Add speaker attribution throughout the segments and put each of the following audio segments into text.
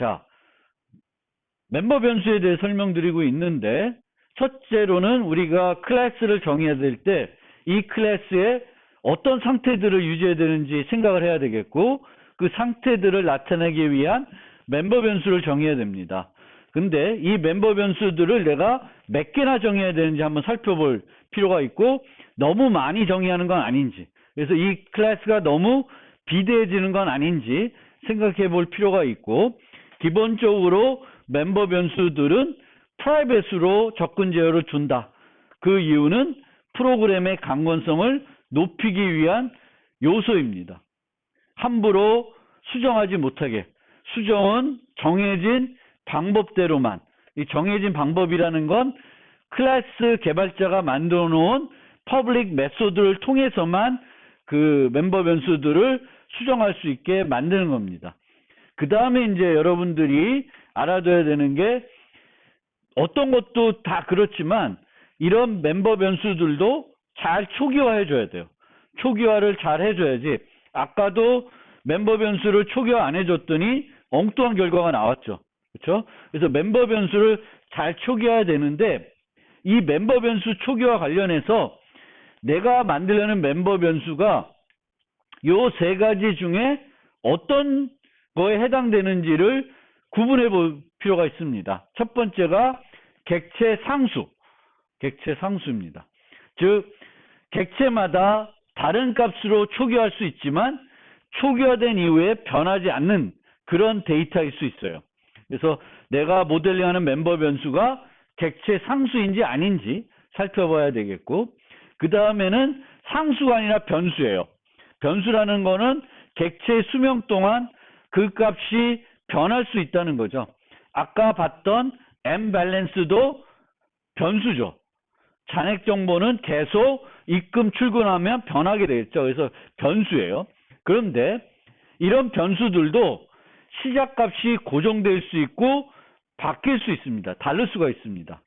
Speaker 1: 자, 멤버 변수에 대해 설명드리고 있는데, 첫째로는 우리가 클래스를 정해야 될 때 이 클래스에 어떤 상태들을 유지해야 되는지 생각을 해야 되겠고, 그 상태들을 나타내기 위한 멤버 변수를 정해야 됩니다. 근데 이 멤버 변수들을 내가 몇 개나 정해야 되는지 한번 살펴볼 필요가 있고, 너무 많이 정의하는 건 아닌지, 그래서 이 클래스가 너무 비대해지는 건 아닌지 생각해 볼 필요가 있고, 기본적으로 멤버 변수들은 프라이빗으로 접근 제어를 준다. 그 이유는 프로그램의 강건성을 높이기 위한 요소입니다. 함부로 수정하지 못하게. 수정은 정해진 방법대로만. 이 정해진 방법이라는 건 클래스 개발자가 만들어 놓은 퍼블릭 메소드를 통해서만 그 멤버 변수들을 수정할 수 있게 만드는 겁니다. 그 다음에 이제 여러분들이 알아둬야 되는 게, 어떤 것도 다 그렇지만 이런 멤버 변수들도 잘 초기화해 줘야 돼요. 초기화를 잘 해줘야지. 아까도 멤버 변수를 초기화 안 해줬더니 엉뚱한 결과가 나왔죠. 그렇죠? 그래서 멤버 변수를 잘 초기화해야 되는데, 이 멤버 변수 초기화 관련해서 내가 만들려는 멤버 변수가 요 세 가지 중에 어떤 거에 해당되는지를 구분해 볼 필요가 있습니다. 첫 번째가 객체 상수. 객체 상수입니다. 즉, 객체마다 다른 값으로 초기화할 수 있지만 초기화된 이후에 변하지 않는 그런 데이터일 수 있어요. 그래서 내가 모델링하는 멤버 변수가 객체 상수인지 아닌지 살펴봐야 되겠고, 그 다음에는 상수가 아니라 변수예요. 변수라는 거는 객체 수명 동안 그 값이 변할 수 있다는 거죠. 아까 봤던 엠밸런스도 변수죠. 잔액 정보는 계속 입금 출금하면 변하게 되겠죠. 그래서 변수예요. 그런데 이런 변수들도 시작값이 고정될 수 있고 바뀔 수 있습니다. 다를 수가 있습니다.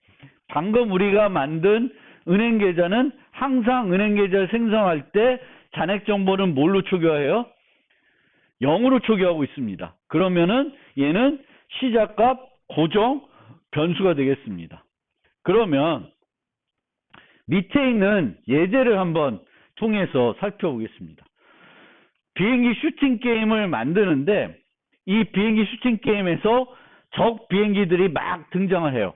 Speaker 1: 방금 우리가 만든 은행 계좌는 항상 은행 계좌를 생성할 때 잔액 정보는 뭘로 초기화해요? 0으로 초기화하고 있습니다. 그러면은 얘는 시작값 고정 변수가 되겠습니다. 그러면 밑에 있는 예제를 한번 통해서 살펴보겠습니다. 비행기 슈팅 게임을 만드는데, 이 비행기 슈팅 게임에서 적 비행기들이 막 등장을 해요.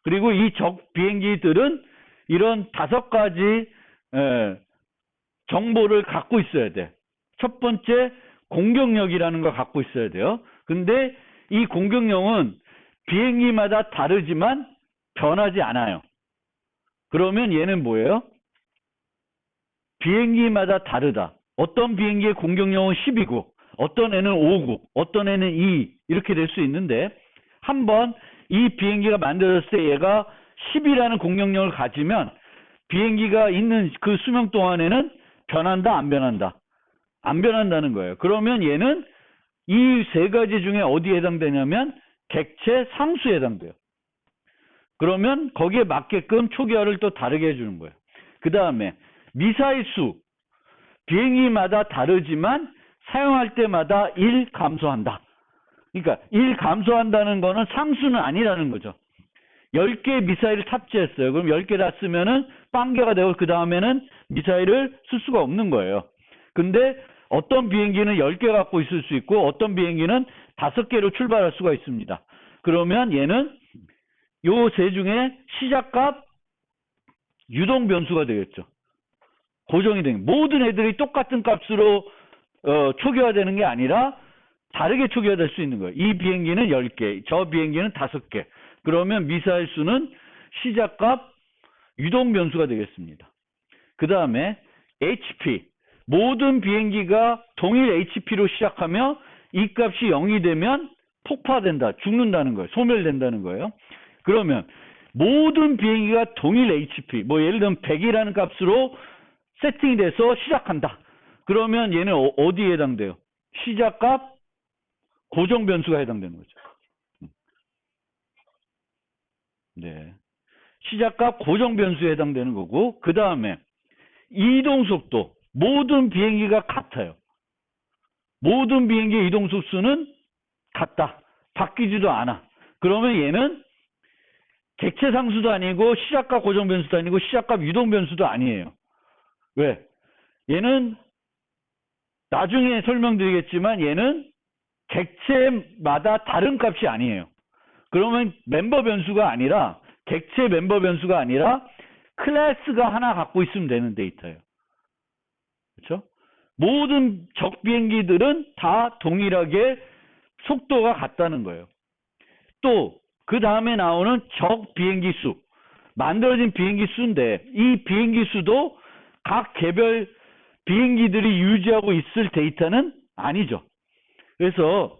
Speaker 1: 그리고 이 적 비행기들은 이런 5가지 정보를 갖고 있어야 돼. 첫 번째, 공격력이라는 걸 갖고 있어야 돼요. 근데 이 공격력은 비행기마다 다르지만 변하지 않아요. 그러면 얘는 뭐예요? 비행기마다 다르다. 어떤 비행기의 공격력은 10이고 어떤 애는 5고 어떤 애는 2 이렇게 될 수 있는데, 한번 이 비행기가 만들어졌을 때 얘가 10이라는 공격력을 가지면 비행기가 있는 그 수명 동안에는 변한다, 안 변한다? 안 변한다는 거예요. 그러면 얘는 이 세 가지 중에 어디에 해당되냐면 객체 상수에 해당돼요. 그러면 거기에 맞게끔 초기화를 또 다르게 해주는 거예요. 그 다음에 미사일 수. 비행기마다 다르지만 사용할 때마다 1 감소한다. 그러니까 1 감소한다는 거는 상수는 아니라는 거죠. 10개 미사일을 탑재했어요. 그럼 10개 다 쓰면은 빵개가 되고 그 다음에는 미사일을 쓸 수가 없는 거예요. 근데 어떤 비행기는 10개 갖고 있을 수 있고 어떤 비행기는 5개로 출발할 수가 있습니다. 그러면 얘는 요 세 중에 시작값 유동 변수가 되겠죠. 고정이 되는, 모든 애들이 똑같은 값으로 초기화되는 게 아니라 다르게 초기화될 수 있는 거예요. 이 비행기는 10개, 저 비행기는 5개. 그러면 미사일 수는 시작값 유동 변수가 되겠습니다. 그 다음에 HP. 모든 비행기가 동일 HP로 시작하며 이 값이 0이 되면 폭파된다, 죽는다는 거예요. 소멸된다는 거예요. 그러면 모든 비행기가 동일 HP, 뭐 예를 들면 100이라는 값으로 세팅이 돼서 시작한다. 그러면 얘는 어디에 해당돼요? 시작값 고정 변수가 해당되는 거죠. 네. 시작값 고정 변수에 해당되는 거고, 그 다음에 이동 속도. 모든 비행기가 같아요. 모든 비행기의 이동 속도는 같다. 바뀌지도 않아. 그러면 얘는 객체 상수도 아니고 시작값 고정 변수도 아니고 시작값 유동 변수도 아니에요. 왜? 얘는 나중에 설명드리겠지만 얘는 객체마다 다른 값이 아니에요. 그러면 멤버 변수가 아니라 객체 멤버 변수가 아니라 클래스가 하나 갖고 있으면 되는 데이터예요. 그렇죠? 모든 적 비행기들은 다 동일하게 속도가 같다는 거예요. 또 그 다음에 나오는 적 비행기 수, 만들어진 비행기 수인데 이 비행기 수도 각 개별 비행기들이 유지하고 있을 데이터는 아니죠. 그래서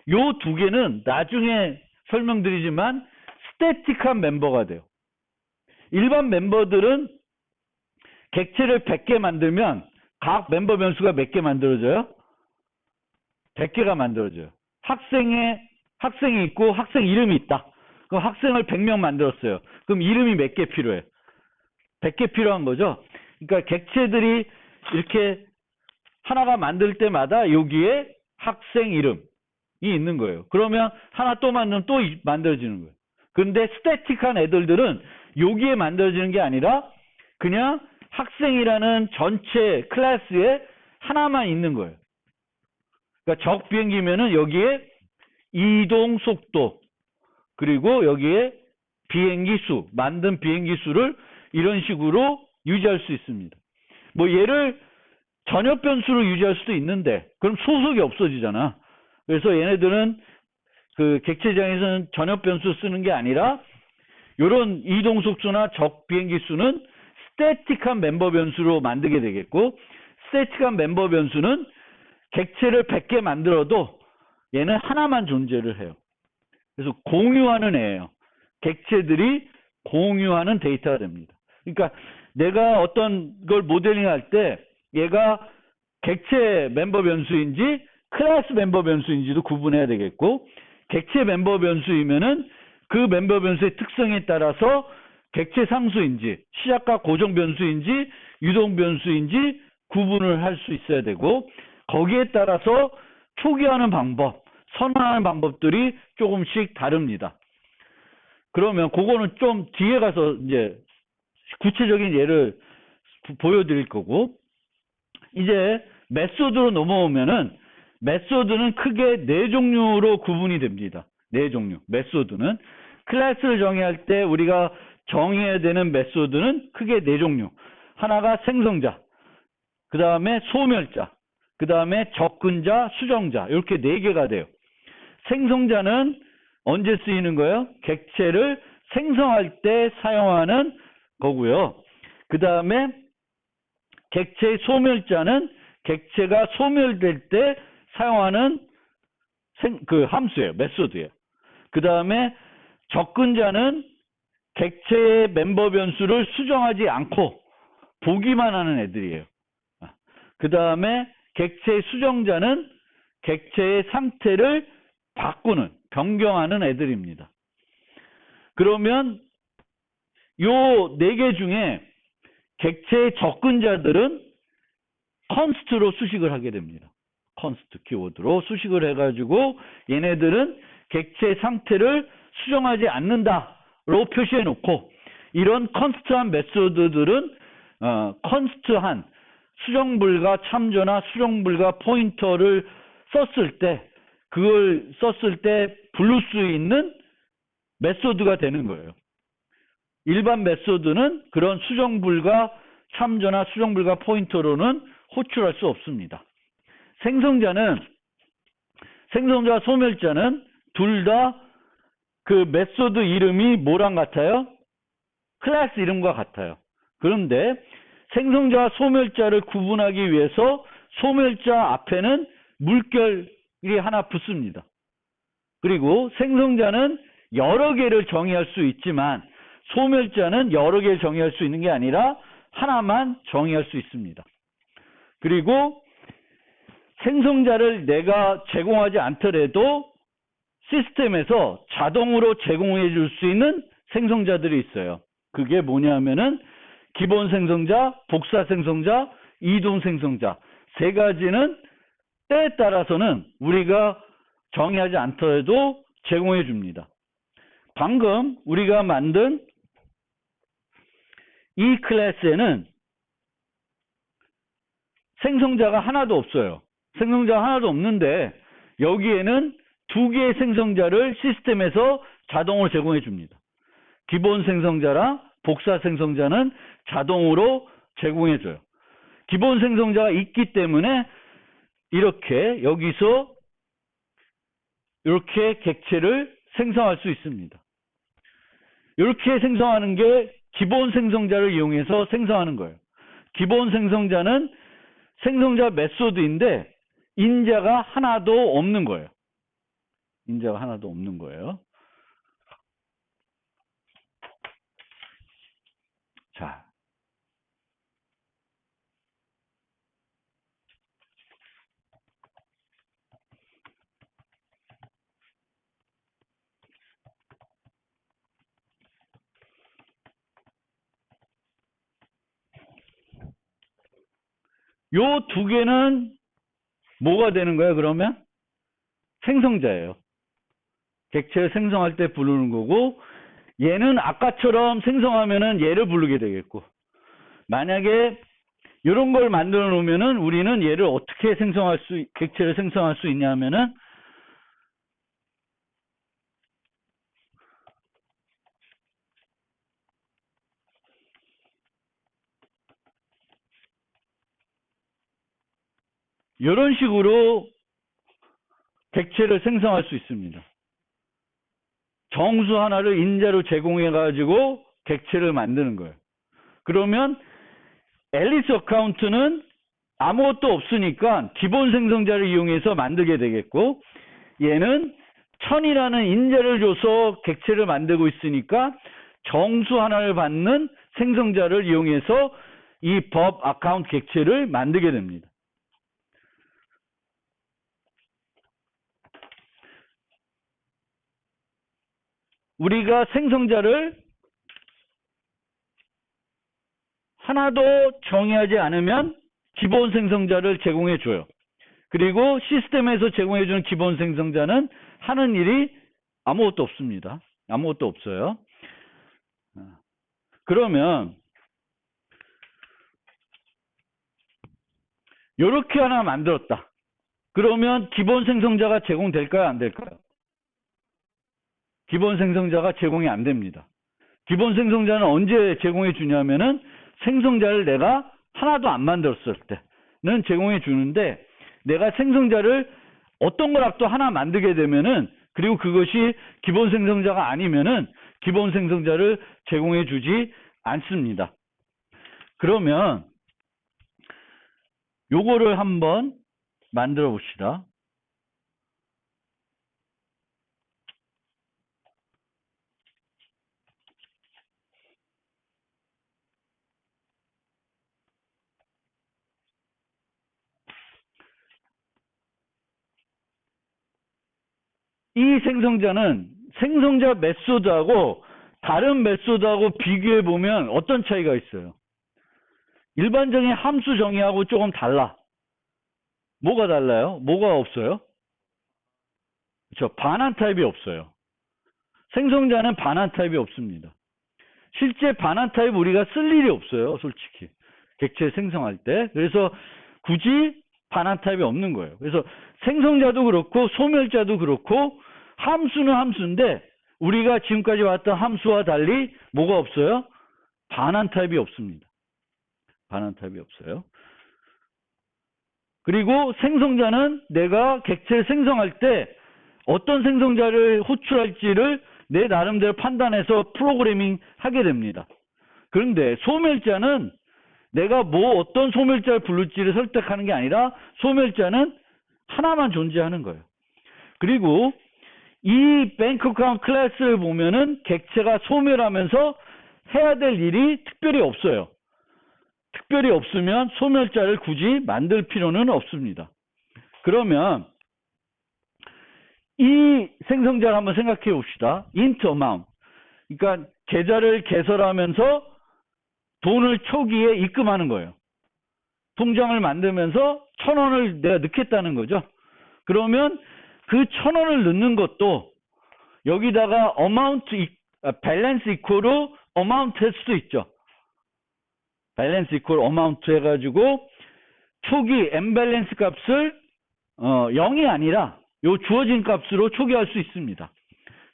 Speaker 1: 요 두 개는 나중에 설명드리지만 스태틱한 멤버가 돼요. 일반 멤버들은 객체를 100개 만들면 각 멤버 변수가 몇 개 만들어져요? 100개가 만들어져요. 학생이 있고 학생 이름이 있다. 그럼 학생을 100명 만들었어요. 그럼 이름이 몇 개 필요해? 100개 필요한 거죠. 그러니까 객체들이 이렇게 하나가 만들 때마다 여기에 학생 이름이 있는 거예요. 그러면 하나 또 만들면 또 만들어지는 거예요. 근데 스태틱한 애들은 여기에 만들어지는 게 아니라 그냥 학생이라는 전체 클래스에 하나만 있는 거예요. 그러니까 적 비행기면은 여기에 이동 속도 그리고 여기에 비행기 수, 만든 비행기 수를 이런 식으로 유지할 수 있습니다. 뭐 얘를 전역 변수로 유지할 수도 있는데 그럼 소속이 없어지잖아. 그래서 얘네들은 그 객체장에서는 전역 변수 쓰는 게 아니라 이런 이동 속도나 적 비행기 수는 스태틱한 멤버 변수로 만들게 되겠고, 스태틱한 멤버 변수는 객체를 100개 만들어도 얘는 하나만 존재를 해요. 그래서 공유하는 애예요. 객체들이 공유하는 데이터가 됩니다. 그러니까 내가 어떤 걸 모델링 할 때 얘가 객체 멤버 변수인지 클래스 멤버 변수인지도 구분해야 되겠고, 객체 멤버 변수이면은 그 멤버 변수의 특성에 따라서 객체 상수인지 시작과 고정 변수인지 유동 변수인지 구분을 할 수 있어야 되고, 거기에 따라서 초기화하는 방법, 선언하는 방법들이 조금씩 다릅니다. 그러면 그거는 좀 뒤에 가서 이제 구체적인 예를 보여드릴 거고, 이제 메소드로 넘어오면은 메소드는 크게 네 종류로 구분이 됩니다. 네 종류. 메소드는 클래스를 정의할 때 우리가 정의해야 되는 메소드는 크게 네 종류. 하나가 생성자, 그 다음에 소멸자, 그 다음에 접근자, 수정자, 이렇게 네 개가 돼요. 생성자는 언제 쓰이는 거예요? 객체를 생성할 때 사용하는 거고요. 그 다음에 객체의 소멸자는 객체가 소멸될 때 사용하는 그 함수예요. 메소드예요. 그 다음에 접근자는 객체의 멤버 변수를 수정하지 않고 보기만 하는 애들이에요. 그 다음에 객체의 수정자는 객체의 상태를 바꾸는, 변경하는 애들입니다. 그러면 요 네 개 중에 객체의 접근자들은 컨스트로 수식을 하게 됩니다. 컨스트 키워드로 수식을 해가지고 얘네들은 객체의 상태를 수정하지 않는다로 표시해 놓고, 이런 컨스트한 메소드들은 컨스트한 수정불가 참조나 수정불가 포인터를 썼을 때 그걸 썼을 때 부를 수 있는 메소드가 되는 거예요. 일반 메소드는 그런 수정불가 참조나 수정불가 포인터로는 호출할 수 없습니다. 생성자와 소멸자는 둘 다 그 메소드 이름이 뭐랑 같아요? 클래스 이름과 같아요. 그런데 생성자와 소멸자를 구분하기 위해서 소멸자 앞에는 물결이 하나 붙습니다. 그리고 생성자는 여러 개를 정의할 수 있지만 소멸자는 여러 개를 정의할 수 있는 게 아니라 하나만 정의할 수 있습니다. 그리고 생성자를 내가 제공하지 않더라도 시스템에서 자동으로 제공해 줄 수 있는 생성자들이 있어요. 그게 뭐냐면은 기본 생성자, 복사 생성자, 이동 생성자, 세 가지는 때에 따라서는 우리가 정의하지 않더라도 제공해 줍니다. 방금 우리가 만든 이 클래스에는 생성자가 하나도 없어요. 생성자가 하나도 없는데 여기에는 두 개의 생성자를 시스템에서 자동으로 제공해 줍니다. 기본 생성자랑 복사 생성자는 자동으로 제공해 줘요. 기본 생성자가 있기 때문에 이렇게 여기서 이렇게 객체를 생성할 수 있습니다. 이렇게 생성하는 게 기본 생성자를 이용해서 생성하는 거예요. 기본 생성자는 생성자 메소드인데 인자가 하나도 없는 거예요. 인자가 하나도 없는 거예요. 자, 요 두 개는 뭐가 되는 거예요, 그러면? 생성자예요. 객체를 생성할 때 부르는 거고, 얘는 아까처럼 생성하면은 얘를 부르게 되겠고, 만약에 이런 걸 만들어 놓으면은 우리는 얘를 어떻게 객체를 생성할 수 있냐면은, 이런 식으로 객체를 생성할 수 있습니다. 정수 하나를 인자로 제공해 가지고 객체를 만드는 거예요. 그러면 앨리스 어카운트는 아무것도 없으니까 기본 생성자를 이용해서 만들게 되겠고, 얘는 1000이라는 인자를 줘서 객체를 만들고 있으니까 정수 하나를 받는 생성자를 이용해서 이 법 아카운트 객체를 만들게 됩니다. 우리가 생성자를 하나도 정의하지 않으면 기본 생성자를 제공해 줘요. 그리고 시스템에서 제공해 주는 기본 생성자는 하는 일이 아무것도 없습니다. 아무것도 없어요. 그러면 이렇게 하나 만들었다. 그러면 기본 생성자가 제공될까요? 안 될까요? 기본 생성자가 제공이 안 됩니다. 기본 생성자는 언제 제공해 주냐면은 생성자를 내가 하나도 안 만들었을 때는 제공해 주는데, 내가 생성자를 어떤 거라도 하나 만들게 되면은, 그리고 그것이 기본 생성자가 아니면은 기본 생성자를 제공해 주지 않습니다. 그러면 요거를 한번 만들어 봅시다. 이 생성자는 생성자 메소드하고 다른 메소드하고 비교해 보면 어떤 차이가 있어요? 일반적인 함수 정의하고 조금 달라. 뭐가 달라요? 뭐가 없어요? 그렇죠. 반환 타입이 없어요. 생성자는 반환 타입이 없습니다. 실제 반환 타입 우리가 쓸 일이 없어요, 솔직히. 객체 생성할 때. 그래서 굳이 반환 타입이 없는 거예요. 그래서 생성자도 그렇고 소멸자도 그렇고 함수는 함수인데 우리가 지금까지 봤던 함수와 달리 뭐가 없어요? 반환 타입이 없습니다. 반환 타입이 없어요. 그리고 생성자는 내가 객체를 생성할 때 어떤 생성자를 호출할지를 내 나름대로 판단해서 프로그래밍 하게 됩니다. 그런데 소멸자는 내가 어떤 소멸자를 부를지를 설득하는 게 아니라 소멸자는 하나만 존재하는 거예요. 그리고 이 뱅크 어카운트 클래스를 보면은 객체가 소멸하면서 해야 될 일이 특별히 없어요. 특별히 없으면 소멸자를 굳이 만들 필요는 없습니다. 그러면 이 생성자를 한번 생각해 봅시다. int amount. 그러니까 계좌를 개설하면서 돈을 초기에 입금하는 거예요. 통장을 만들면서 1000원을 내가 넣겠다는 거죠. 그러면 그 1000원을 넣는 것도 여기다가 밸런스 이퀄로 어마운트 할 수도 있죠. 밸런스 이퀄 어마운트 해가지고 초기 엠밸런스 값을 0이 아니라 요 주어진 값으로 초기할 수 있습니다.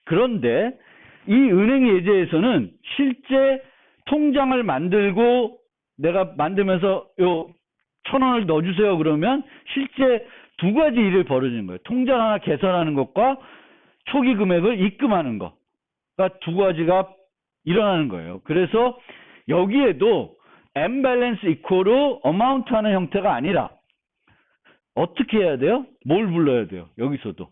Speaker 1: 그런데 이 은행 예제에서는 실제 통장을 만들고 내가 만들면서 요 1,000원을 넣어주세요 그러면 실제 두 가지 일을 벌어지는 거예요. 통장 하나 개설하는 것과 초기 금액을 입금하는 거가 두 가지가 일어나는 거예요. 그래서 여기에도 엠밸런스 이퀄로 어마운트 하는 형태가 아니라 어떻게 해야 돼요? 뭘 불러야 돼요? 여기서도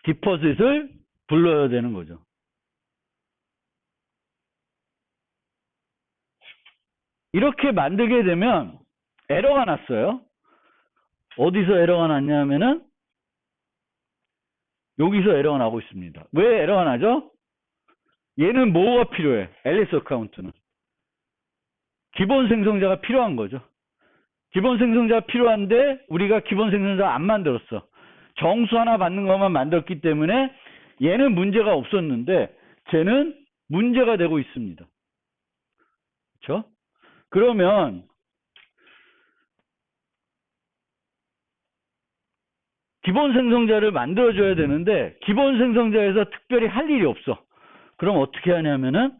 Speaker 1: 디포짓을 불러야 되는 거죠. 이렇게 만들게 되면 에러가 났어요. 어디서 에러가 났냐면은 여기서 에러가 나고 있습니다. 왜 에러가 나죠? 얘는 뭐가 필요해? 앨리스 어카운트는 기본 생성자가 필요한 거죠. 기본 생성자가 필요한데 우리가 기본 생성자 안 만들었어. 정수 하나 받는 것만 만들었기 때문에 얘는 문제가 없었는데 쟤는 문제가 되고 있습니다. 그렇죠? 그러면 기본 생성자를 만들어줘야 되는데 기본 생성자에서 특별히 할 일이 없어. 그럼 어떻게 하냐면은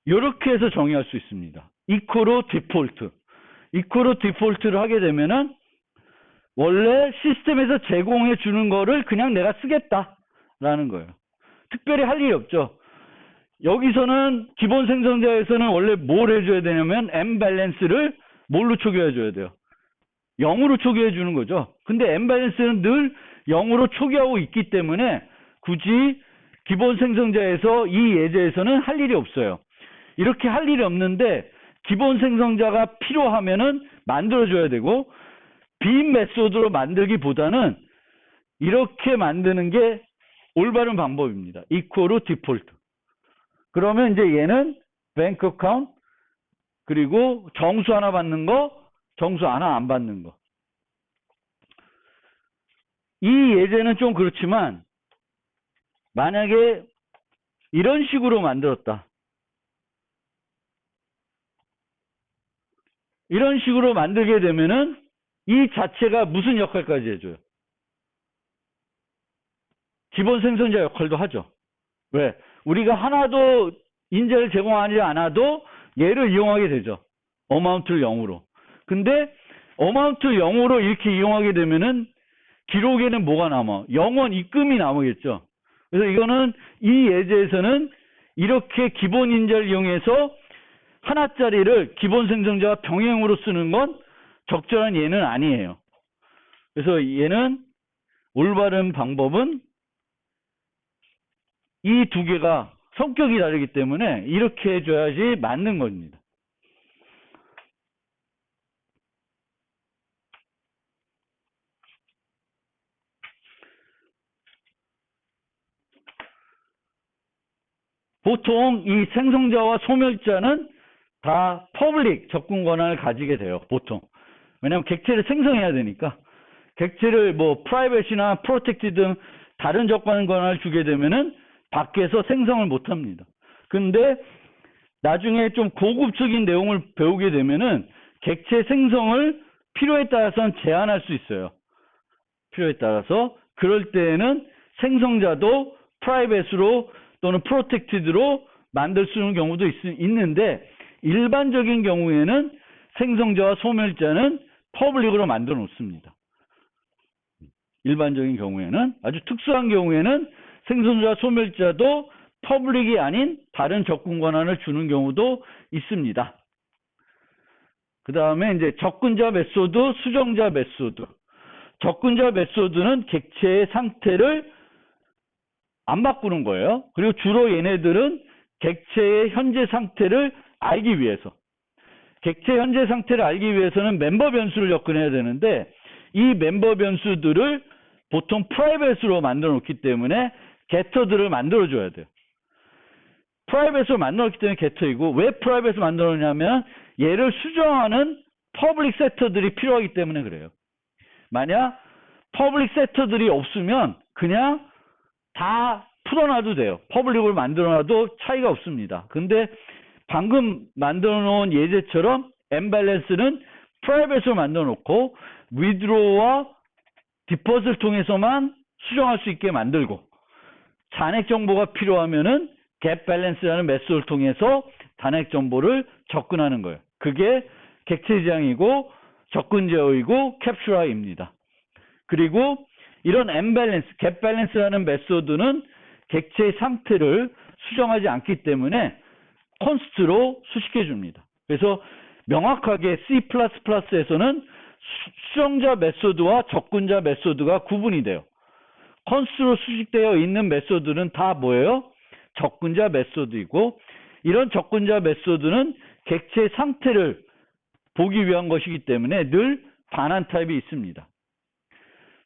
Speaker 1: 이렇게 해서 정의할 수 있습니다. 이퀄로 디폴트. 이퀄로 디폴트를 하게 되면은 원래 시스템에서 제공해 주는 거를 그냥 내가 쓰겠다라는 거예요. 특별히 할 일이 없죠. 여기서는 기본 생성자에서는 원래 뭘 해줘야 되냐면 엠밸런스를 뭘로 초기해 줘야 돼요? 0으로 초기해 주는 거죠. 근데 엠밸런스는 늘 0으로 초기하고 있기 때문에 굳이 기본 생성자에서 이 예제에서는 할 일이 없어요. 이렇게 할 일이 없는데 기본 생성자가 필요하면은 만들어줘야 되고 빈 메소드로 만들기보다는 이렇게 만드는 게 올바른 방법입니다. 이퀄로 디폴트. 그러면 이제 얘는 뱅크 어카운트 그리고 정수 하나 받는 거, 정수 하나 안 받는 거. 이 예제는 좀 그렇지만 만약에 이런 식으로 만들었다. 이런 식으로 만들게 되면은 이 자체가 무슨 역할까지 해줘요? 기본 생성자 역할도 하죠. 왜? 우리가 하나도 인재를 제공하지 않아도 얘를 이용하게 되죠. 어마운트를 0으로. 근데 어마운트를 0으로 이렇게 이용하게 되면은 기록에는 뭐가 남아? 영원 입금이 남으겠죠. 그래서 이거는 이 예제에서는 이렇게 기본 인재를 이용해서 하나짜리를 기본 생성자와 병행으로 쓰는 건 적절한 예는 아니에요. 그래서 얘는 올바른 방법은 이 두 개가 성격이 다르기 때문에 이렇게 해줘야지 맞는 겁니다. 보통 이 생성자와 소멸자는 다 퍼블릭 접근 권한을 가지게 돼요. 보통. 왜냐하면 객체를 생성해야 되니까. 객체를 뭐 프라이빗이나 프로텍트 등 다른 접근 권한을 주게 되면은 밖에서 생성을 못 합니다. 근데 나중에 좀 고급적인 내용을 배우게 되면은 객체 생성을 필요에 따라서는 제한할 수 있어요. 필요에 따라서. 그럴 때에는 생성자도 프라이빗으로 또는 프로텍티드로 만들 수 있는 경우도 있는데 일반적인 경우에는 생성자와 소멸자는 퍼블릭으로 만들어 놓습니다. 일반적인 경우에는. 아주 특수한 경우에는 생성자와 소멸자도 퍼블릭이 아닌 다른 접근 권한을 주는 경우도 있습니다. 그 다음에 이제 접근자 메소드, 수정자 메소드. 접근자 메소드는 객체의 상태를 안 바꾸는 거예요. 그리고 주로 얘네들은 객체의 현재 상태를 알기 위해서. 객체 현재 상태를 알기 위해서는 멤버 변수를 접근해야 되는데 이 멤버 변수들을 보통 프라이빗으로 만들어 놓기 때문에 getter들을 만들어 줘야 돼요. 프라이빗으로 만들어 놓기 때문에 getter이고, 왜 프라이빗을 만들어 놓냐면 얘를 수정하는 퍼블릭 세터들이 필요하기 때문에 그래요. 만약 퍼블릭 세터들이 없으면 그냥 다 풀어놔도 돼요. 퍼블릭을 만들어놔도 차이가 없습니다. 근데 방금 만들어 놓은 예제처럼 엠밸런스는 프라이빗으로 만들어 놓고 withdraw와 디퍼스를 통해서만 수정할 수 있게 만들고, 잔액 정보가 필요하면은 get balance라는 메소드를 통해서 잔액 정보를 접근하는 거예요. 그게 객체 지향이고 접근 제어이고 캡처라입니다. 그리고 이런 엠밸런스, get balance라는 메소드는 객체의 상태를 수정하지 않기 때문에 const로 수식해 줍니다. 그래서 명확하게 C++에서는 수정자 메소드와 접근자 메소드가 구분이 돼요. const로 수식되어 있는 메소드는 다 뭐예요? 접근자 메소드이고, 이런 접근자 메소드는 객체의 상태를 보기 위한 것이기 때문에 늘 반환 타입이 있습니다.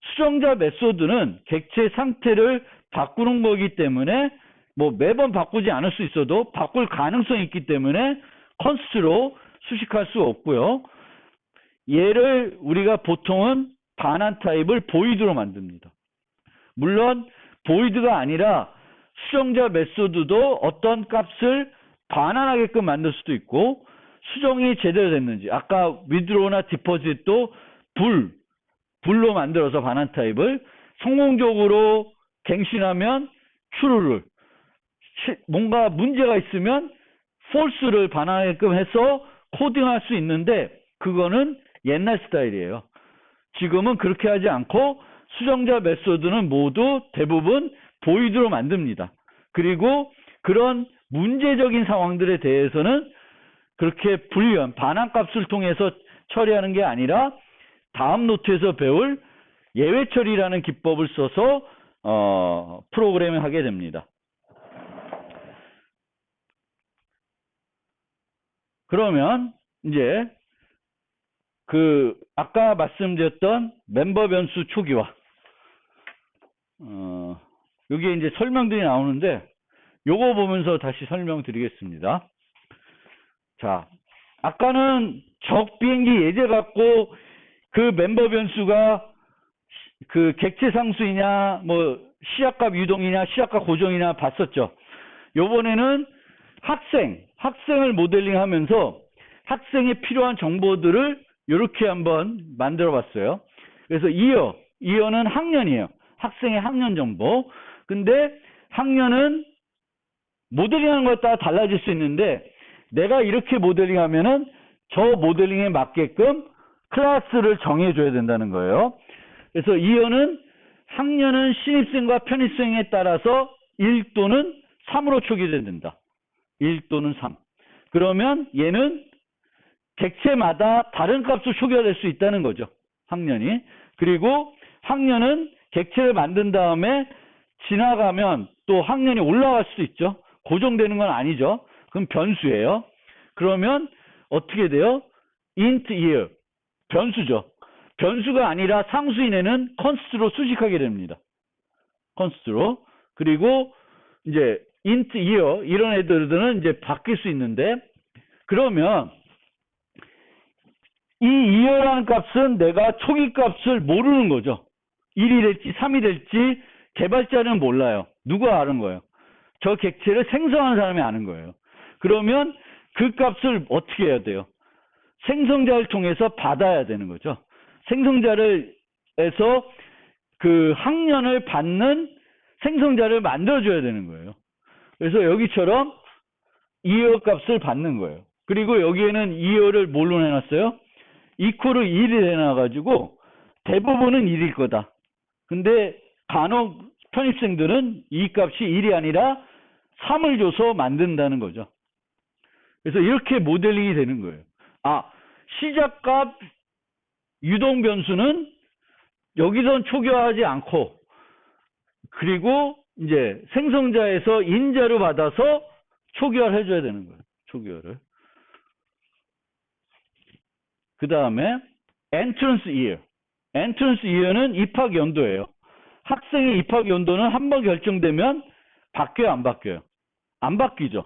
Speaker 1: 수정자 메소드는 객체의 상태를 바꾸는 거기 때문에 뭐 매번 바꾸지 않을 수 있어도 바꿀 가능성이 있기 때문에 const로 수식할 수 없고요. 얘를 우리가 보통은 반환 타입을 void로 만듭니다. 물론 void가 아니라 수정자 메소드도 어떤 값을 반환하게끔 만들 수도 있고, 수정이 제대로 됐는지, 아까 withdraw나 deposit도 불로 만들어서 반환 타입을 성공적으로 갱신하면 true를, 뭔가 문제가 있으면 false를 반환하게끔 해서 코딩할 수 있는데, 그거는 옛날 스타일이에요. 지금은 그렇게 하지 않고 수정자 메소드는 모두 대부분 void로 만듭니다. 그리고 그런 문제적인 상황들에 대해서는 그렇게 불리한 반환값을 통해서 처리하는 게 아니라 다음 노트에서 배울 예외 처리라는 기법을 써서 프로그래밍 하게 됩니다. 그러면 이제 그 아까 말씀드렸던 멤버 변수 초기화, 여기에 이제 설명들이 나오는데 요거 보면서 다시 설명드리겠습니다. 자, 아까는 적 비행기 예제 갖고 그 멤버 변수가 그 객체 상수이냐 뭐 시약값 유동이냐 시약값 고정이냐 봤었죠. 요번에는 학생을 모델링 하면서 학생에 필요한 정보들을 이렇게 한번 만들어 봤어요. 그래서 이어는 학년이에요. 학생의 학년 정보. 근데 학년은 모델링하는 것에 따라 달라질 수 있는데, 내가 이렇게 모델링하면은 저 모델링에 맞게끔 클래스를 정해줘야 된다는 거예요. 그래서 이어는 학년은 신입생과 편입생에 따라서 1 또는 3으로 초기화된다. 1 또는 3. 그러면 얘는 객체마다 다른 값으로 초기화될 수 있다는 거죠. 학년이. 그리고 학년은 객체를 만든 다음에 지나가면 또 학년이 올라갈 수도 있죠. 고정되는 건 아니죠. 그럼 변수예요. 그러면 어떻게 돼요? int year. 변수죠. 변수가 아니라 상수인에는 const로 수식하게 됩니다. const로. 그리고 이제 int year 이런 애들은 이제 바뀔 수 있는데, 그러면 이 year라는 값은 내가 초기 값을 모르는 거죠. 1이 될지 3이 될지 개발자는 몰라요. 누가 아는 거예요? 저 객체를 생성하는 사람이 아는 거예요. 그러면 그 값을 어떻게 해야 돼요? 생성자를 통해서 받아야 되는 거죠. 생성자를 해서 그 학년을 받는 생성자를 만들어줘야 되는 거예요. 그래서 여기처럼 year 값을 받는 거예요. 그리고 여기에는 year를 뭘로 내놨어요? equal을 1이 내놔가지고 대부분은 1일 거다. 근데 간혹 편입생들은 이 값이 1이 아니라 3을 줘서 만든다는 거죠. 그래서 이렇게 모델링이 되는 거예요. 시작값 유동 변수는 여기선 초기화하지 않고, 그리고 이제 생성자에서 인자로 받아서 초기화를 해줘야 되는 거예요. 초기화를. 그 다음에 entrance year. 엔트런스 이어는 입학 연도예요. 학생의 입학 연도는 한번 결정되면 바뀌어요, 안 바뀌어요? 안 바뀌죠.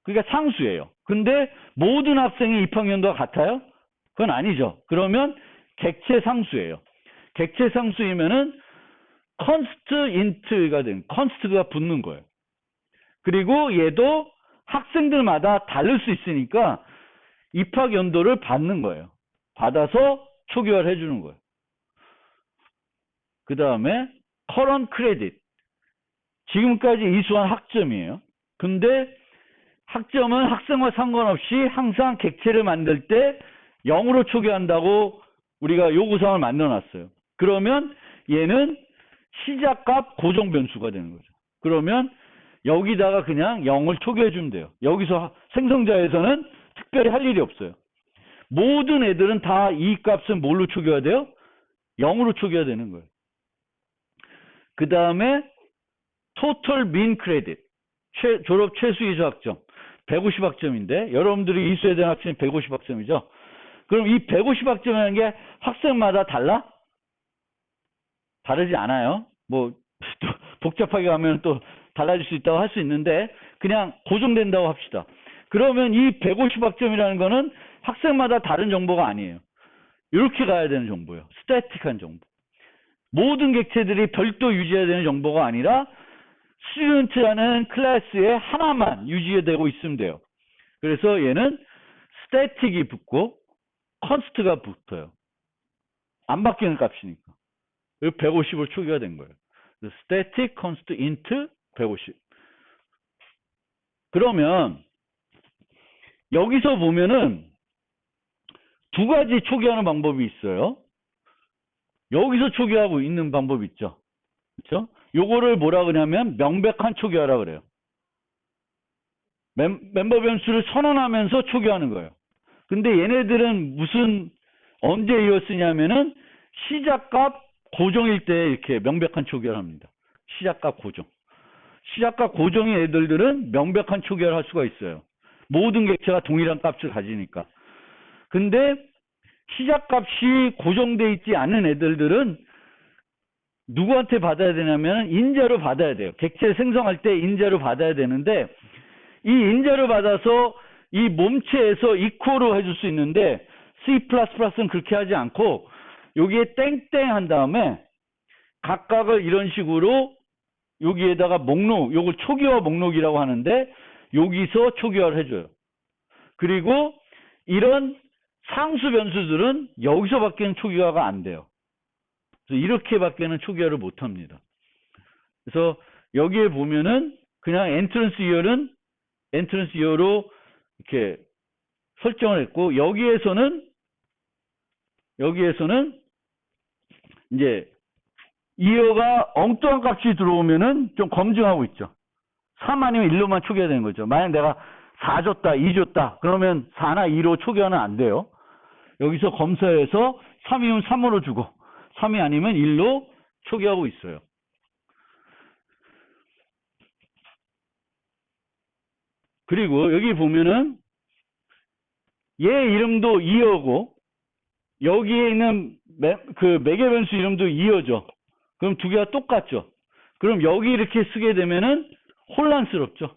Speaker 1: 그러니까 상수예요. 근데 모든 학생의 입학 연도가 같아요? 그건 아니죠. 그러면 객체 상수예요. 객체 상수이면은 constant가 되는, const가 붙는 거예요. 그리고 얘도 학생들마다 다를 수 있으니까 입학 연도를 받는 거예요. 받아서 초기화를 해주는 거예요. 그 다음에 current credit. 지금까지 이수한 학점이에요. 근데 학점은 학생과 상관없이 항상 객체를 만들 때 0으로 초기화한다고 우리가 요구사항을 만들어놨어요. 그러면 얘는 시작값 고정 변수가 되는 거죠. 그러면 여기다가 그냥 0을 초기화해주면 돼요. 여기서 생성자에서는 특별히 할 일이 없어요. 모든 애들은 다 이 값은 뭘로 초기화돼요? 0으로 초기화되는 거예요. 그 다음에 total mean credit. 졸업 최소 이수 학점. 150학점인데 여러분들이 이수에 대한 학점이 150학점이죠. 그럼 이 150학점이라는 게 학생마다 달라? 다르지 않아요. 뭐 또 복잡하게 가면 또 달라질 수 있다고 할 수 있는데 그냥 고정된다고 합시다. 그러면 이 150학점이라는 거는 학생마다 다른 정보가 아니에요. 이렇게 가야 되는 정보예요. 스태틱한 정보. 모든 객체들이 별도 유지해야 되는 정보가 아니라 스튜던트라는 클래스에 하나만 유지되고 있으면 돼요. 그래서 얘는 스태틱이 붙고 컨스트가 붙어요. 안 바뀌는 값이니까. 150을 초기화 된 거예요. static const int 150. 그러면 여기서 보면은 두 가지 초기화하는 방법이 있어요. 여기서 초기화하고 있는 방법이 있죠. 그렇죠? 요거를 뭐라 그러냐면 명백한 초기화라 그래요. 멤버 변수를 선언하면서 초기화하는 거예요. 근데 얘네들은 언제 이어 쓰냐면은 시작값 고정일 때 이렇게 명백한 초기화를 합니다. 시작값 고정. 시작값 고정의 애들은 명백한 초기화를 할 수가 있어요. 모든 객체가 동일한 값을 가지니까. 근데 시작값이 고정돼 있지 않은 애들은 누구한테 받아야 되냐면 인자로 받아야 돼요. 객체 생성할 때 인자로 받아야 되는데 이 인자로 받아서 이 몸체에서 이코로 해줄 수 있는데 C++는 그렇게 하지 않고 여기에 땡땡 한 다음에 각각을 이런 식으로 여기에다가 목록, 요걸 초기화 목록이라고 하는데 여기서 초기화를 해줘요. 그리고 이런 상수 변수들은 여기서밖에는 초기화가 안 돼요. 그래서 이렇게밖에는 초기화를 못 합니다. 그래서 여기에 보면은 그냥 엔트런스 이어로 이렇게 설정을 했고 여기에서는 이제 이어가 엉뚱한 값이 들어오면은 좀 검증하고 있죠. 3 아니면 1로만 초기화되는 거죠. 만약 내가 4 줬다, 2 줬다, 그러면 4나 2로 초기화는 안 돼요. 여기서 검사해서 3이면 3으로 주고, 3이 아니면 1로 초기화하고 있어요. 그리고 여기 보면은 얘 이름도 이어고, 여기에 있는 매개 변수 이름도 이어죠. 그럼 두 개가 똑같죠. 그럼 여기 이렇게 쓰게 되면은 혼란스럽죠.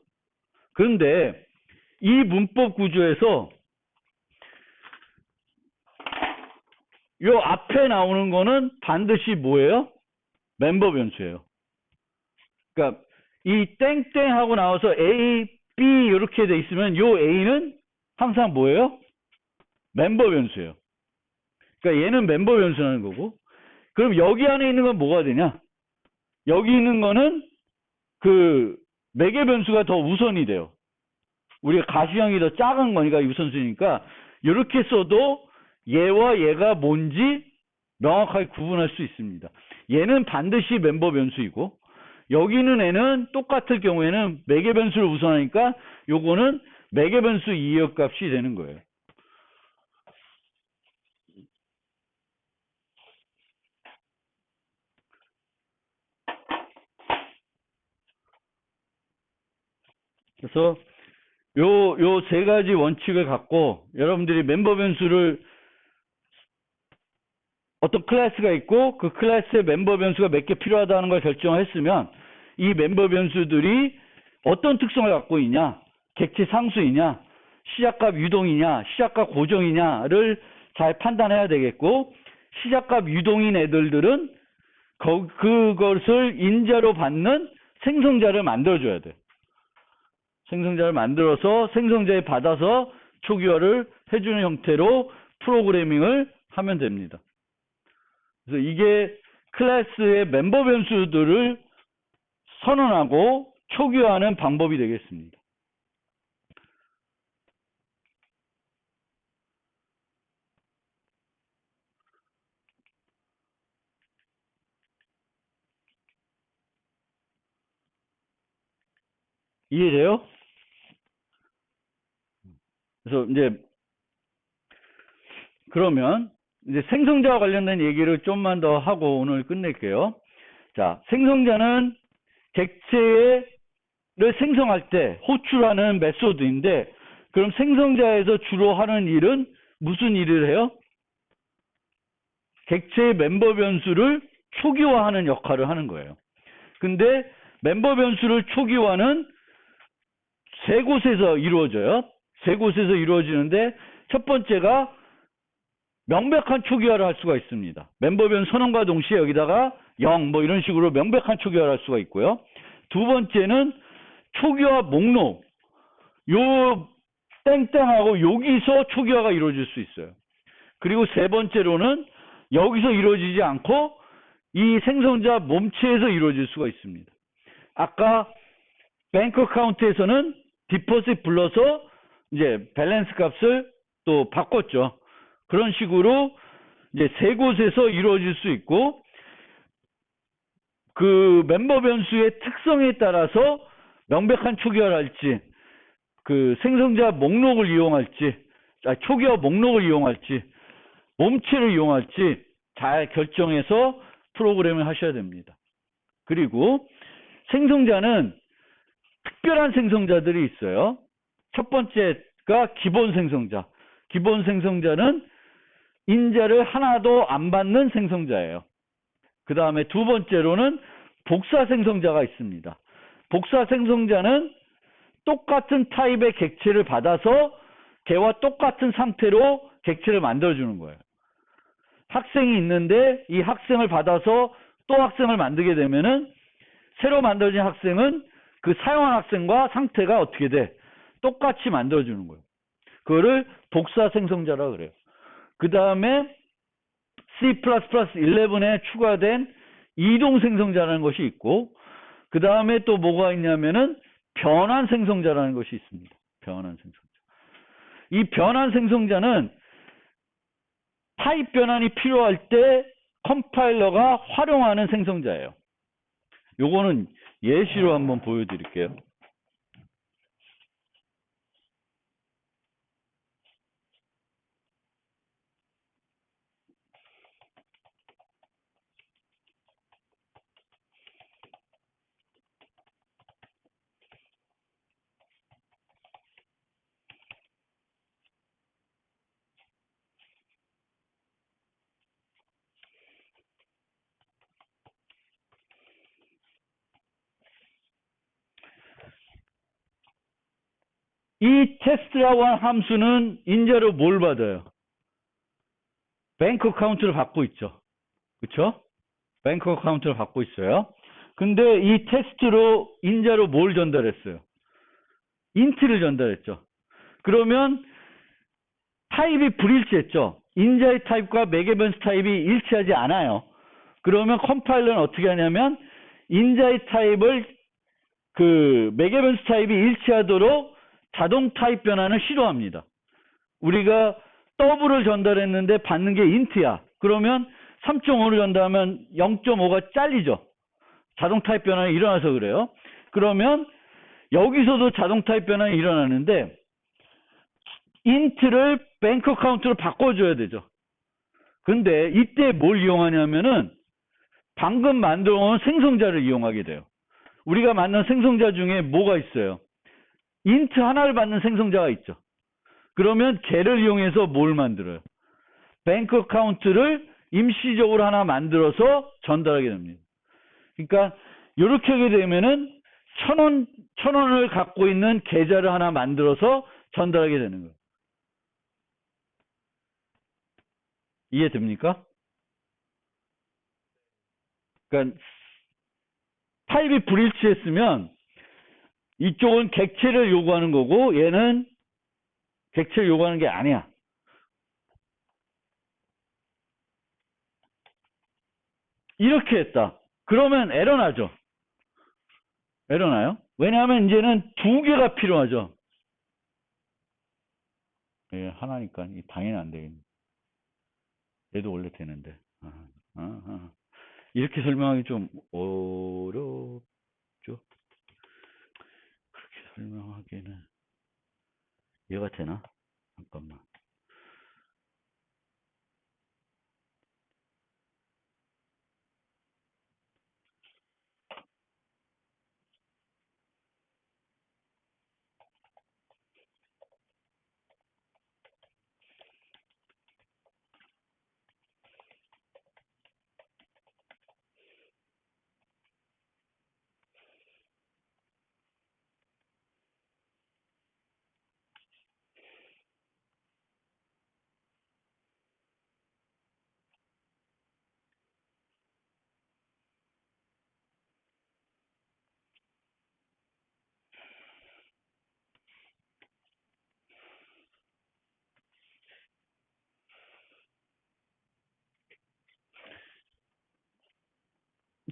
Speaker 1: 그런데 이 문법 구조에서 요 앞에 나오는 거는 반드시 뭐예요? 멤버 변수예요. 그러니까 이 땡땡 하고 나와서 A, B 이렇게 돼 있으면 요 A는 항상 뭐예요? 멤버 변수예요. 그러니까 얘는 멤버 변수라는 거고, 그럼 여기 안에 있는 건 뭐가 되냐? 여기 있는 거는 그 매개 변수가 더 우선이 돼요. 우리가 가시형이 더 작은 거니까 우선순위니까 이렇게 써도 얘와 얘가 뭔지 명확하게 구분할 수 있습니다. 얘는 반드시 멤버 변수이고 여기 있는 애는 똑같을 경우에는 매개 변수를 우선하니까 요거는 매개 변수 이역 값이 되는 거예요. 그래서 요 세 가지 원칙을 갖고 여러분들이 멤버 변수를 어떤 클래스가 있고 그 클래스의 멤버 변수가 몇 개 필요하다는 걸 결정했으면 이 멤버 변수들이 어떤 특성을 갖고 있냐, 객체 상수이냐, 시작값 유동이냐, 시작값 고정이냐를 잘 판단해야 되겠고, 시작값 유동인 애들은 그것을 인자로 받는 생성자를 만들어줘야 돼. 생성자를 만들어서 생성자에 받아서 초기화를 해주는 형태로 프로그래밍을 하면 됩니다. 그래서 이게 클래스의 멤버 변수들을 선언하고 초기화하는 방법이 되겠습니다. 이해돼요? 그래서 이제 그러면 이제 생성자와 관련된 얘기를 좀만 더 하고 오늘 끝낼게요. 자, 생성자는 객체를 생성할 때 호출하는 메소드인데, 그럼 생성자에서 주로 하는 일은 무슨 일을 해요? 객체의 멤버 변수를 초기화하는 역할을 하는 거예요. 근데 멤버 변수를 초기화는 세 곳에서 이루어져요. 세 곳에서 이루어지는데, 첫 번째가 명백한 초기화를 할 수가 있습니다. 멤버 변수 선언과 동시에 여기다가 0 뭐 이런 식으로 명백한 초기화를 할 수가 있고요. 두 번째는 초기화 목록, 요 땡땡하고 여기서 초기화가 이루어질 수 있어요. 그리고 세 번째로는 여기서 이루어지지 않고 이 생성자 몸체에서 이루어질 수가 있습니다. 아까 뱅크 어카운트에서는 디포짓 불러서 이제 밸런스 값을 또 바꿨죠. 그런 식으로 이제 세 곳에서 이루어질 수 있고, 그 멤버 변수의 특성에 따라서 명백한 초기화를 할지, 그 생성자 목록을 이용할지, 초기화 목록을 이용할지, 몸체를 이용할지 잘 결정해서 프로그램을 하셔야 됩니다. 그리고 생성자는 특별한 생성자들이 있어요. 첫 번째가 기본 생성자. 기본 생성자는 인자를 하나도 안 받는 생성자예요. 그 다음에 두 번째로는 복사 생성자가 있습니다. 복사 생성자는 똑같은 타입의 객체를 받아서 걔와 똑같은 상태로 객체를 만들어주는 거예요. 학생이 있는데 이 학생을 받아서 또 학생을 만들게 되면은 새로 만들어진 학생은 그 사용한 학생과 상태가 어떻게 돼? 똑같이 만들어주는 거예요. 그거를 복사 생성자라고 그래요. 그 다음에 C++11에 추가된 이동 생성자라는 것이 있고, 그 다음에 또 뭐가 있냐면은 변환 생성자라는 것이 있습니다. 변환 생성자. 이 변환 생성자는 타입 변환이 필요할 때 컴파일러가 활용하는 생성자예요. 요거는 예시로 한번 보여드릴게요. 이 테스트라고 하는 함수는 인자로 뭘 받아요? 뱅크 어카운트를 받고 있죠. 그쵸? 뱅크 어카운트를 받고 있어요. 근데 이 테스트로 인자로 뭘 전달했어요? 인트를 전달했죠. 그러면 타입이 불일치했죠. 인자의 타입과 매개 변수 타입이 일치하지 않아요. 그러면 컴파일러는 어떻게 하냐면 인자의 타입을 그 매개 변수 타입이 일치하도록 자동 타입 변환을 시도합니다. 우리가 더블을 전달했는데 받는 게 인트야. 그러면 3.5를 전달하면 0.5가 잘리죠. 자동 타입 변환이 일어나서 그래요. 그러면 여기서도 자동 타입 변환이 일어나는데 인트를 뱅크 카운트로 바꿔줘야 되죠. 근데 이때 뭘 이용하냐면은 방금 만들어 온 생성자를 이용하게 돼요. 우리가 만든 생성자 중에 뭐가 있어요? 인트 하나를 받는 생성자가 있죠. 그러면 걔를 이용해서 뭘 만들어요? 뱅크 카운트를 임시적으로 하나 만들어서 전달하게 됩니다. 그러니까 이렇게 하게 되면은 1,000원을 갖고 있는 계좌를 하나 만들어서 전달하게 되는 거예요. 이해됩니까? 그러니까 타입이 불일치했으면 이쪽은 객체를 요구하는 거고 얘는 객체를 요구하는 게 아니야. 이렇게 했다. 그러면 에러 나죠. 에러 나요? 왜냐하면 이제는 두 개가 필요하죠. 예, 하나니까 당연히 안 되겠네. 얘도 원래 되는데. 이렇게 설명하기 좀 어렵죠. 그렇게 설명하기는 얘가 되나? 잠깐만.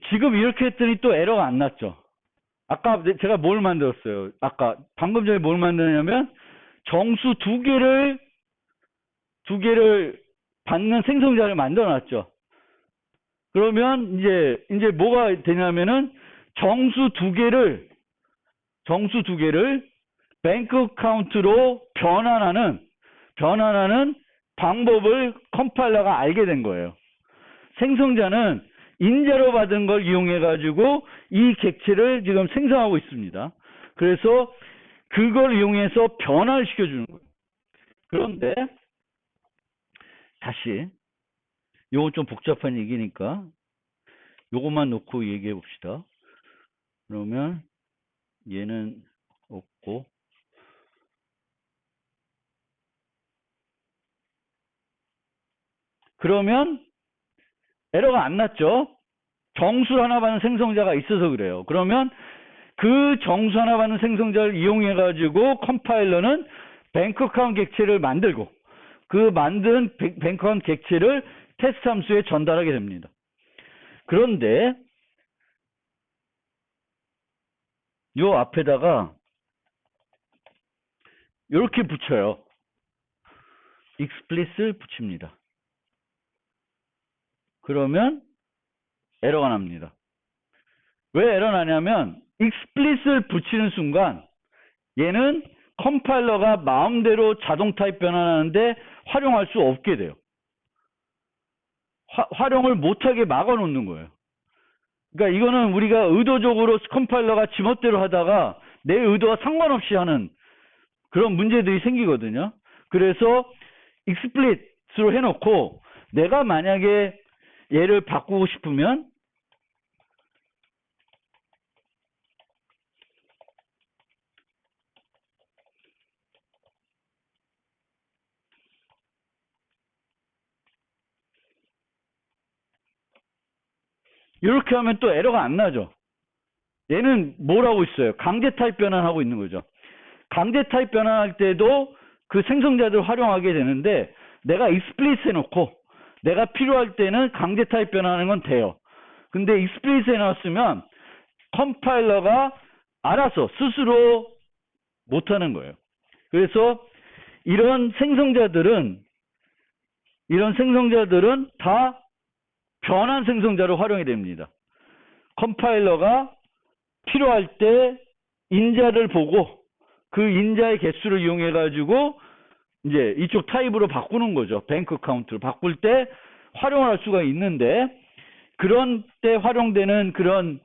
Speaker 1: 지금 이렇게 했더니 또 에러가 안 났죠. 아까 제가 뭘 만들었어요? 아까 방금 전에 뭘 만드냐면 정수 두 개를 받는 생성자를 만들어 놨죠. 그러면 이제 뭐가 되냐면은 정수 두 개를 뱅크 어카운트로 변환하는 방법을 컴파일러가 알게 된 거예요. 생성자는 인자로 받은 걸 이용해 가지고 이 객체를 지금 생성하고 있습니다. 그래서 그걸 이용해서 변화를 시켜주는 거예요. 그런데 다시 요건 좀 복잡한 얘기니까 요것만 놓고 얘기해 봅시다. 그러면 얘는 없고 그러면 에러가 안 났죠. 정수 하나 받는 생성자가 있어서 그래요. 그러면 그 정수 하나 받는 생성자를 이용해 가지고 컴파일러는 뱅크 어카운트 객체를 만들고 그 만든 뱅크 어카운트 객체를 테스트 함수에 전달하게 됩니다. 그런데 요 앞에다가 이렇게 붙여요. explicit을 붙입니다. 그러면 에러가 납니다. 왜 에러 나냐면 explicit을 붙이는 순간 얘는 컴파일러가 마음대로 자동 타입 변환하는데 활용할 수 없게 돼요. 활용을 못하게 막아놓는 거예요. 그러니까 이거는 우리가 의도적으로 컴파일러가 지멋대로 하다가 내 의도와 상관없이 하는 그런 문제들이 생기거든요. 그래서 explicit으로 해놓고 내가 만약에 얘를 바꾸고 싶으면 이렇게 하면 또 에러가 안 나죠. 얘는 뭘 하고 있어요? 강제 타입 변환하고 있는 거죠. 강제 타입 변환할 때도 그 생성자들을 활용하게 되는데 내가 explicit 해놓고 내가 필요할 때는 강제 타입 변환하는 건 돼요. 근데 explicit 해놨으면 컴파일러가 알아서 스스로 못하는 거예요. 그래서 이런 생성자들은 다 변환 생성자로 활용이 됩니다. 컴파일러가 필요할 때 인자를 보고 그 인자의 개수를 이용해 가지고 이제 이쪽 타입으로 바꾸는 거죠. 뱅크 어카운트를 바꿀 때 활용을 할 수가 있는데 그런 때 활용되는 그런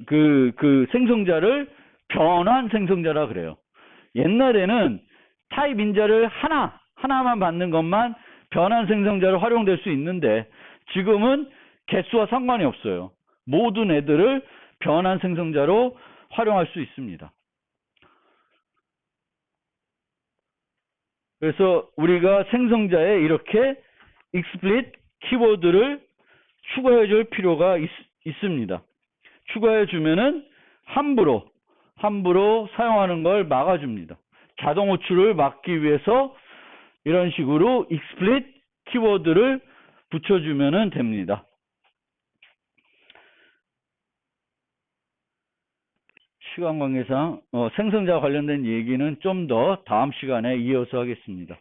Speaker 1: 그 생성자를 변환 생성자라 그래요. 옛날에는 타입 인자를 하나만 받는 것만 변환 생성자로 활용될 수 있는데 지금은 개수와 상관이 없어요. 모든 애들을 변환 생성자로 활용할 수 있습니다. 그래서 우리가 생성자에 이렇게 explicit 키워드를 추가해 줄 필요가 있습니다. 추가해 주면은 함부로 사용하는 걸 막아줍니다. 자동 호출을 막기 위해서 이런 식으로 explicit 키워드를 붙여주면 됩니다. 시간 관계상 생성자 관련된 얘기는 좀 더 다음 시간에 이어서 하겠습니다.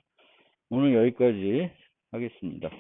Speaker 1: 오늘 여기까지 하겠습니다.